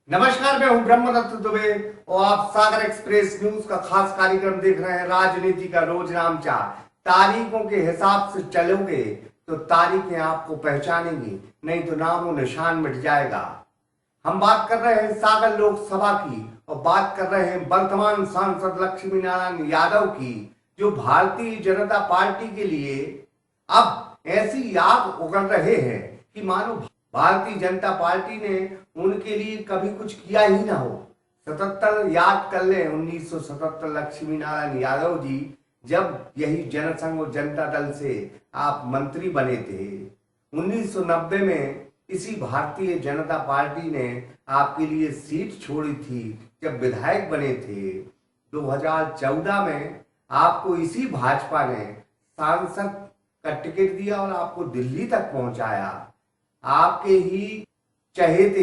नमस्कार, मैं हूं ब्रह्मदत्त दुबे और आप सागर एक्सप्रेस न्यूज का खास कार्यक्रम देख रहे हैं। राजनीति का रोज नामचा। तारीखों के हिसाब से चलोगे तो तारीखें आपको पहचानेंगी, नहीं तो नामो निशान मिट जाएगा। हम बात कर रहे हैं सागर लोकसभा की और बात कर रहे हैं वर्तमान सांसद लक्ष्मी नारायण यादव की, जो भारतीय जनता पार्टी के लिए अब ऐसी आग उगल रहे हैं कि मानो भारतीय जनता पार्टी ने उनके लिए कभी कुछ किया ही ना हो। 77 याद कर ले, 1977 लक्ष्मी नारायण यादव जी जब यही जनसंघ और जनता दल से आप मंत्री बने थे। 1990 में इसी भारतीय जनता पार्टी ने आपके लिए सीट छोड़ी थी जब विधायक बने थे। 2014 में आपको इसी भाजपा ने सांसद का टिकट दिया और आपको दिल्ली तक पहुंचाया। आपके ही चहेते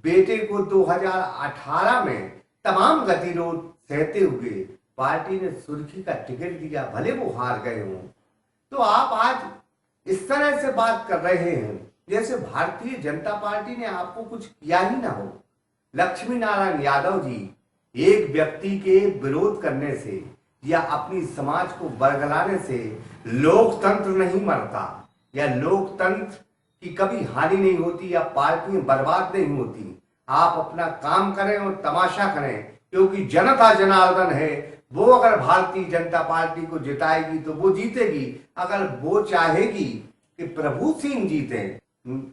बेटे को 2018 में तमाम गतिरोध सहते हुए पार्टी ने सुर्खी का टिकट दिया, भले वो हार गए हों। तो आप आज इस तरह से बात कर रहे हैं जैसे भारतीय जनता पार्टी ने आपको कुछ किया ही ना हो। लक्ष्मी नारायण यादव जी, एक व्यक्ति के विरोध करने से या अपनी समाज को बरगलाने से लोकतंत्र नहीं मरता, या लोकतंत्र की कभी हानि नहीं होती, या पार्टियां बर्बाद नहीं होती। आप अपना काम करें और तमाशा करें, क्योंकि जनता जनार्दन है। वो अगर भारतीय जनता पार्टी को जिताएगी तो वो जीतेगी। अगर वो चाहेगी कि प्रभु सिंह जीते,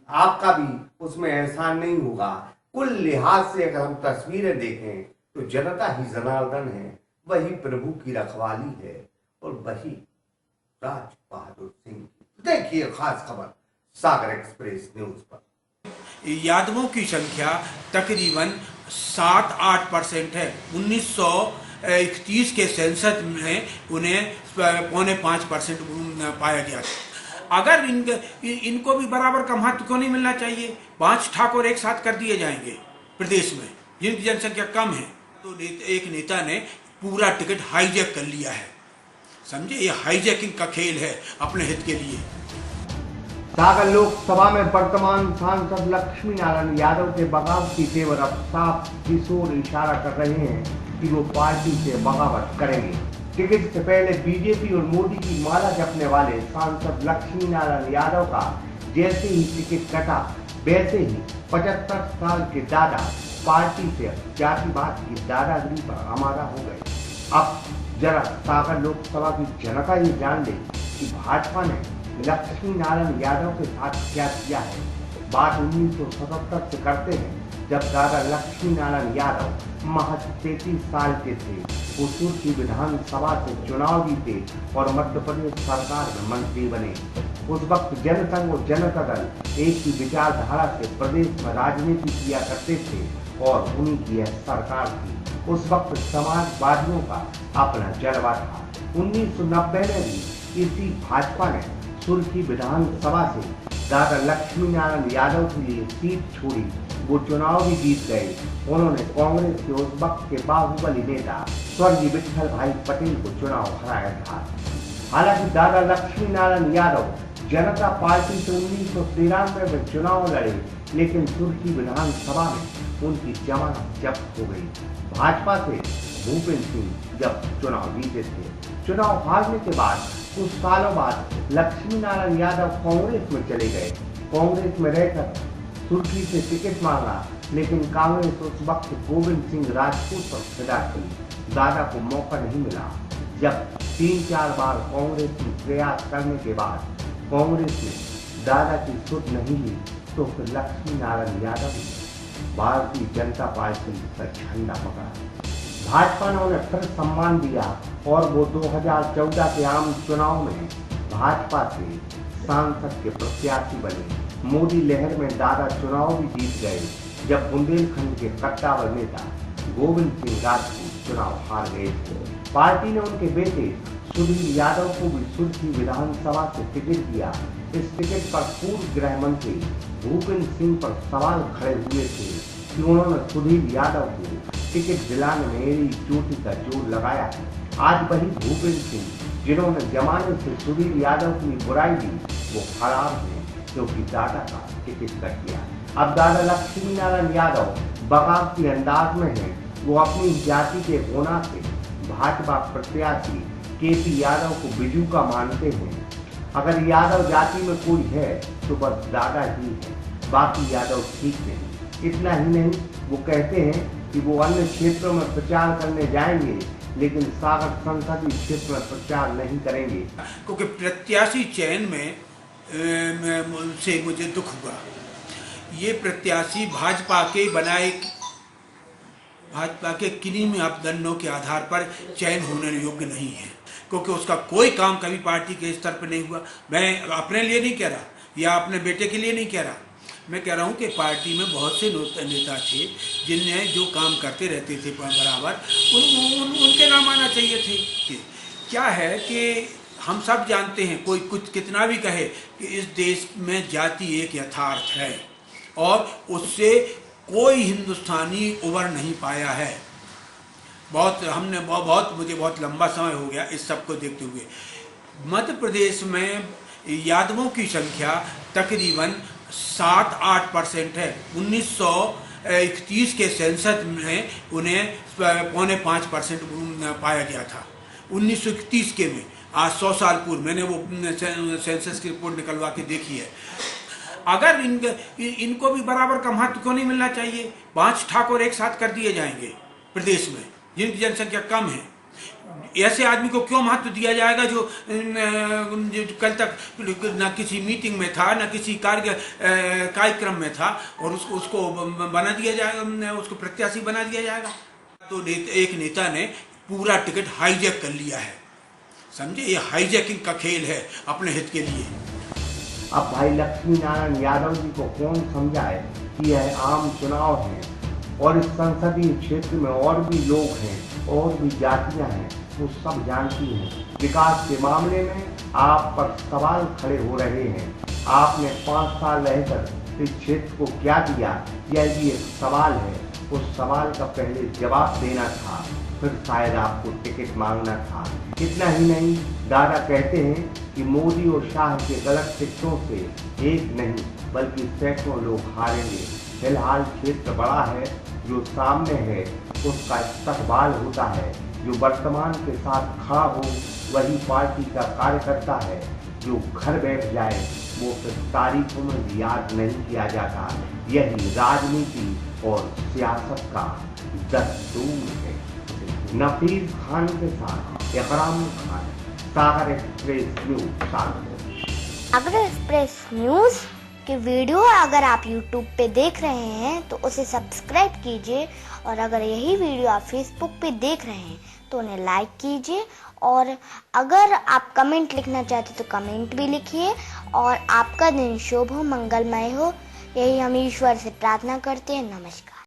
आपका भी उसमें एहसान नहीं होगा। कुल लिहाज से अगर हम तस्वीरें देखें तो जनता ही जनार्दन है, वही प्रभु की रखवाली है और वही राज बहादुर सिंह। देखिए खास खबर सागर एक्सप्रेस न्यूज पर। यादवों की संख्या तकरीबन 7-8% है। 1931 के सेंसस में उन्हें 4.5% पाया गया था। अगर इनको भी बराबर का महत्व क्यों नहीं मिलना चाहिए? 5 ठाकुर एक साथ कर दिए जाएंगे प्रदेश में जिनकी जनसंख्या कम है। तो एक नेता ने पूरा टिकट हाईजैक कर लिया है। समझे, ये हाईजैकिंग का खेल है अपने हित के लिए। सागर लोकसभा में वर्तमान सांसद लक्ष्मी नारायण यादव के बगावती तेवर अब साफ किशोर इशारा कर रहे हैं कि वो पार्टी से बगावत करेंगे। टिकट से पहले बीजेपी और मोदी की माला जपने वाले सांसद लक्ष्मी नारायण यादव का जैसे ही टिकट कटा, वैसे ही 75 साल के दादा पार्टी से जातिवाद की दादागिरी पर आमादा हो गए। अब जरा सागर लोकसभा की जनता ये जान ले कि भाजपा ने लक्ष्मी नारायण यादव के साथ क्या किया है। बात 1977 से करते हैं, जब दादा लक्ष्मी नारायण यादव महज 33 साल के थे। वो तुर्की विधानसभा से चुनाव जीते और मध्य प्रदेश सरकार में मंत्री बने। उस वक्त जनसंघ और जनता दल एक ही विचारधारा से प्रदेश में राजनीति किया करते थे और उन्हीं की यह सरकार थी। उस वक्त समाजवादियों का अपना जलवा था। 1990 में भी इसी भाजपा ने सुर्खी विधानसभा से दादा लक्ष्मी नारायण यादव के लिए सीट छोड़ी। वो चुनाव भी जीत गए। उन्होंने कांग्रेस के उस वक्त के बाहुबली नेता स्वर्गीय विठल भाई पटेल को चुनाव हराया था। हालांकि दादा लक्ष्मी नारायण यादव जनता पार्टी से 1993 में चुनाव लड़े, लेकिन सुर्खी विधानसभा में उनकी जमानत जब्त हो गई। भाजपा से भूपेंद्र सिंह जब चुनाव जीते थे, चुनाव हारने के बाद कुछ सालों बाद लक्ष्मी नारायण यादव कांग्रेस में चले गए। कांग्रेस में रहकर सुर्खी से टिकट मांगा, लेकिन कांग्रेस उस वक्त गोविंद सिंह राजपूत पर फिदा थी। दादा को मौका नहीं मिला। जब 3-4 बार कांग्रेस में प्रयास करने के बाद कांग्रेस ने दादा की सुध नहीं ली, तो फिर लक्ष्मी नारायण यादव ने भारतीय जनता पार्टी का झंडा पकड़ा। भाजपा ने उन्हें फिर सम्मान दिया और वो 2014 के आम चुनाव में भाजपा से सांसद के प्रत्याशी बने। मोदी लहर में दादा चुनाव भी जीत गए, जब बुंदेलखंड के कट्टावर नेता गोविंद सिंह राजपूत चुनाव हार गए थे। पार्टी ने उनके बेटे सुधीर यादव को भी सुर्खी विधानसभा से टिकट दिया। इस टिकट पर पूर्व गृह मंत्री भूपेंद्र सिंह पर सवाल खड़े हुए थे कि उन्होंने सुधीर यादव को टिकट दिलाने में मेरी चोटी का जोर लगाया है। आज वही भूपेंद्र सिंह जिन्होंने जमाने से सुधीर यादव की बुराई दी, वो फरार हैं, क्योंकि दादा का टिकट कट गया। अब दादा लक्ष्मी नारायण यादव बगावती अंदाज में हैं, वो अपनी जाति के होना से भाजपा प्रत्याशी केपी यादव को बिजू का मानते हैं। अगर यादव जाति में कोई है तो बस दादा ही है, बाकी यादव ठीक नहीं। इतना ही नहीं, वो कहते हैं कि वो अन्य क्षेत्रों में प्रचार करने जाएंगे लेकिन सागर संसदीय क्षेत्र में प्रचार नहीं करेंगे। क्योंकि प्रत्याशी चयन में से मुझे दुख हुआ। ये प्रत्याशी भाजपा के किन्हीं मापदंडों के आधार पर चयन होने योग्य नहीं है, क्योंकि उसका कोई काम कभी पार्टी के स्तर पर नहीं हुआ। मैं अपने लिए नहीं कह रहा या अपने बेटे के लिए नहीं कह रहा, मैं कह रहा हूँ कि पार्टी में बहुत से नेता थे जिनने जो काम करते रहते थे बराबर, उनके नाम आना चाहिए थे। कि क्या है कि हम सब जानते हैं, कोई कुछ कितना भी कहे कि इस देश में जाति एक यथार्थ है और उससे कोई हिंदुस्तानी उबर नहीं पाया है। मुझे बहुत लंबा समय हो गया इस सब को देखते हुए। मध्य प्रदेश में यादवों की संख्या तकरीबन 7-8% है। 1931 के सेंसस में उन्हें 4.5% पाया गया था। 1931 के में, आज 100 साल पूर्व मैंने वो सेंसस की रिपोर्ट निकलवा के देखी है। अगर इनको भी बराबर का महत्व क्यों नहीं मिलना चाहिए? 5 ठाकुर एक साथ कर दिए जाएंगे प्रदेश में जिनकी जनसंख्या कम है। ऐसे आदमी को क्यों महत्व दिया जाएगा जो कल तक न किसी मीटिंग में था, न किसी कार्यक्रम में था, और उसको बना दिया जाएगा, उसको प्रत्याशी बना दिया जाएगा। तो एक नेता ने पूरा टिकट हाईजैक कर लिया है, समझे? ये हाईजैकिंग का खेल है अपने हित के लिए। अब भाई लक्ष्मी नारायण यादव जी को कौन समझाए कि यह आम चुनाव है और इस संसदीय क्षेत्र में और भी लोग हैं और भी जातियां हैं, वो सब जानती हैं। विकास के मामले में आप पर सवाल खड़े हो रहे हैं। आपने 5 साल रहकर इस क्षेत्र को क्या दिया, यह भी एक सवाल है। उस सवाल का पहले जवाब देना था, फिर शायद आपको टिकट मांगना था। इतना ही नहीं, दादा कहते हैं कि मोदी और शाह के गलत टिकटों से एक नहीं बल्कि सैकड़ों लोग हारेंगे। फिलहाल क्षेत्र बड़ा है, जो सामने है उसका इस्तेमाल होता है। जो वर्तमान के साथ खड़ा हो वही पार्टी का कार्यकर्ता है। जो घर बैठ जाए वो फिर तारीखों में भी याद नहीं किया जाता। यही राजनीति और सियासत का दस्तूर है। नफीस खान के साथ इकराम खान, सागर एक्सप्रेस न्यूज। सागर एक्सप्रेस न्यूज की वीडियो अगर आप YouTube पे देख रहे हैं तो उसे सब्सक्राइब कीजिए, और अगर यही वीडियो आप Facebook पे देख रहे हैं तो उन्हें लाइक कीजिए, और अगर आप कमेंट लिखना चाहते तो कमेंट भी लिखिए। और आपका दिन शुभ हो, मंगलमय हो, यही हम ईश्वर से प्रार्थना करते हैं। नमस्कार।